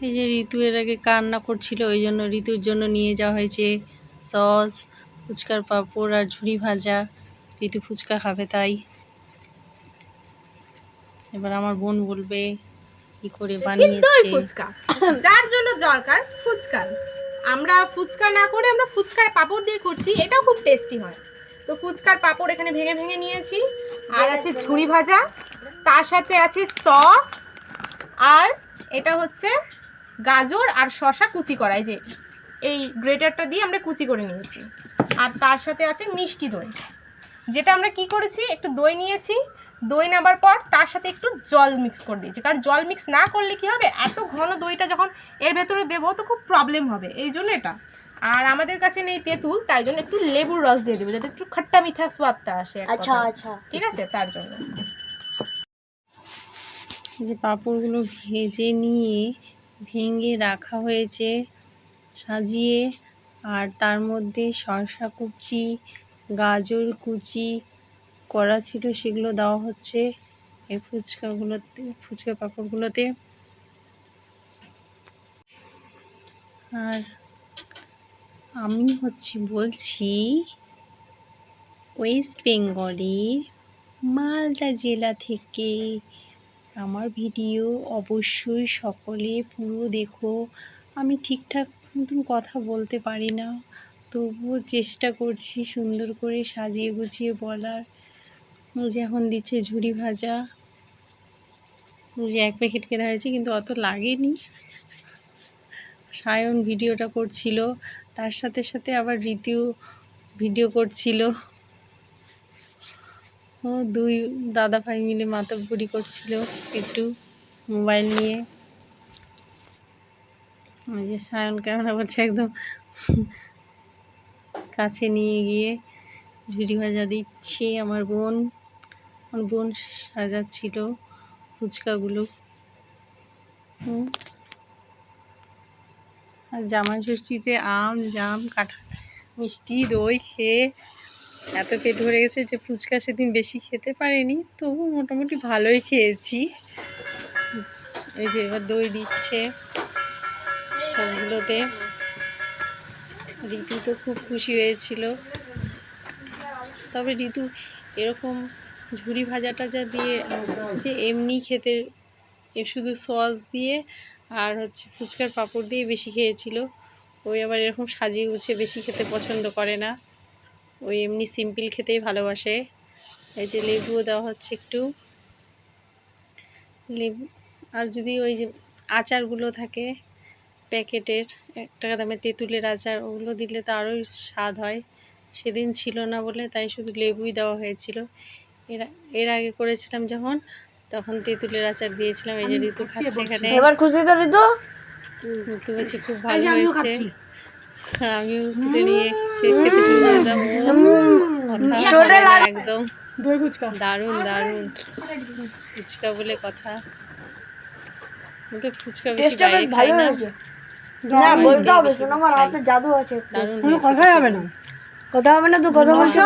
এই যে ঋতু এর আগে কান্না করছিল, ওই জন্য ঋতুর জন্য নিয়ে যাওয়া হয়েছে সস, ফুচকার পাঁপড় আর ঝুড়ি ভাজা। ঋতু ফুচকা খাবে, তাই এবার আমার বোন বলবে কি করে বানিয়েছে। ফুচকা যার জন্য দরকার ফুচকা, আমরা ফুচকা না করে আমরা ফুচকার পাঁপড় দিয়ে করছি, এটাও খুব টেস্টি হয়। তো ফুচকার পাঁপড় এখানে ভেঙে ভেঙে নিয়েছি, আর আছে ঝুড়ি ভাজা, তার সাথে আছে সস, আর এটা হচ্ছে গাজর আর শসা কুচি করা, এই যে এই গ্রেটারটা দিয়ে আমরা কুচি করে নিয়েছি। আর তার সাথে আছে মিষ্টি দই, যেটা আমরা কি করেছি, একটু দই নিয়েছি, দই নেবার পর তার সাথে একটু জল মিক্স করে দিয়েছি, কারণ জল মিক্স না করলে কি হবে, এত ঘন দইটা যখন এর ভেতরে দেবো তো খুব প্রবলেম হবে, এই জন্য এটা। আর আমাদের কাছে নেই তেঁতুল, তাই জন্য একটু লেবুর রস দিয়ে দেবো, যাতে একটু খট্টা মিঠা স্বাদটা আসে। আচ্ছা আচ্ছা, ঠিক আছে, তার জন্য। যে পাঁপড়গুলো ভেজে নিয়ে ভেঙে রাখা হয়েছে সাজিয়ে, আর তার মধ্যে শসা কুচি, গাজর কুচি করা ছিল, সেগুলো দেওয়া হচ্ছে এই ফুচকা পাঁপড়গুলোতে। আর আমি বলছি ওয়েস্ট বেঙ্গলের মালদা জেলা থেকে। আমার ভিডিও অবশ্যই সকলে পুরো দেখো। আমি ঠিকঠাক মতন কথা বলতে পারি না, তবুও চেষ্টা করছি সুন্দর করে সাজিয়ে গুছিয়ে বলার। যে এখন দিচ্ছে ঝুড়ি ভাজা, যে এক প্যাকেট কেনা হয়েছে, কিন্তু অত লাগেনি। সায়ন ভিডিওটা করছিল, তার সাথে সাথে আবার ঋতু ভিডিও করছিল। ও দুই দাদা ভাই মিলে মাতব্বরি করছিল একটু মোবাইল নিয়ে। ওই যে সায়ন ক্যামেরা করছে একদম কাছে নিয়ে গিয়ে ঝুড়ি ভাজা দিচ্ছে। আমার বোন সাজাচ্ছিল ফুচকাগুলো। আর জামাই ষষ্ঠীতে আম, জাম, কাঁঠাল, মিষ্টি, দই খেয়ে এত পেট ভরে গেছে যে ফুচকা সেদিন বেশি খেতে পারিনি, তবু মোটামুটি ভালোই খেয়েছি। এই যে এবার দই দিচ্ছে সবগুলোতে। ঋতু তো খুব খুশি হয়েছিল। তবে ঋতু এরকম ঝুড়ি ভাজা টাজা দিয়ে যে এমনি খেতে, শুধু সস দিয়ে আর হচ্ছে ফুচকার পাঁপড় দিয়ে বেশি খেয়েছিল। ওই আবার এরকম সাজিয়ে গুছিয়ে বেশি খেতে পছন্দ করে না, ওই এমনি সিম্পল খেতেই ভালোবাসে। এই যে লেবুও দেওয়া হচ্ছে একটু, লেবু। আর যদি ওই যে আচারগুলো থাকে প্যাকেটের 1 টাকা দামের তেঁতুলের আচার, ওগুলো দিলে তো আরোই স্বাদ হয়। সেদিন ছিল না বলে তাই শুধু লেবুই দেওয়া হয়েছিল। এর আগে করেছিলাম যখন, তখন তেঁতুলের আচার দিয়েছিলাম। এই যে ঋতু খাচ্ছে এখানে। এবার খুশি তো ঋতু? ঋতু বলছে খুব ভালো হয়েছে। আমিও তুলে নিয়ে খেতে শুরু করলাম। একদম দারুণ দারুণ ফুচকা বলে কথা। কিন্তু ফুচকা বেশি বাইরে খাই না। না বলতে হবে, শোনো আমার হাতে জাদু আছে। দারুণ কথা হবে না, তো কথা বলছো।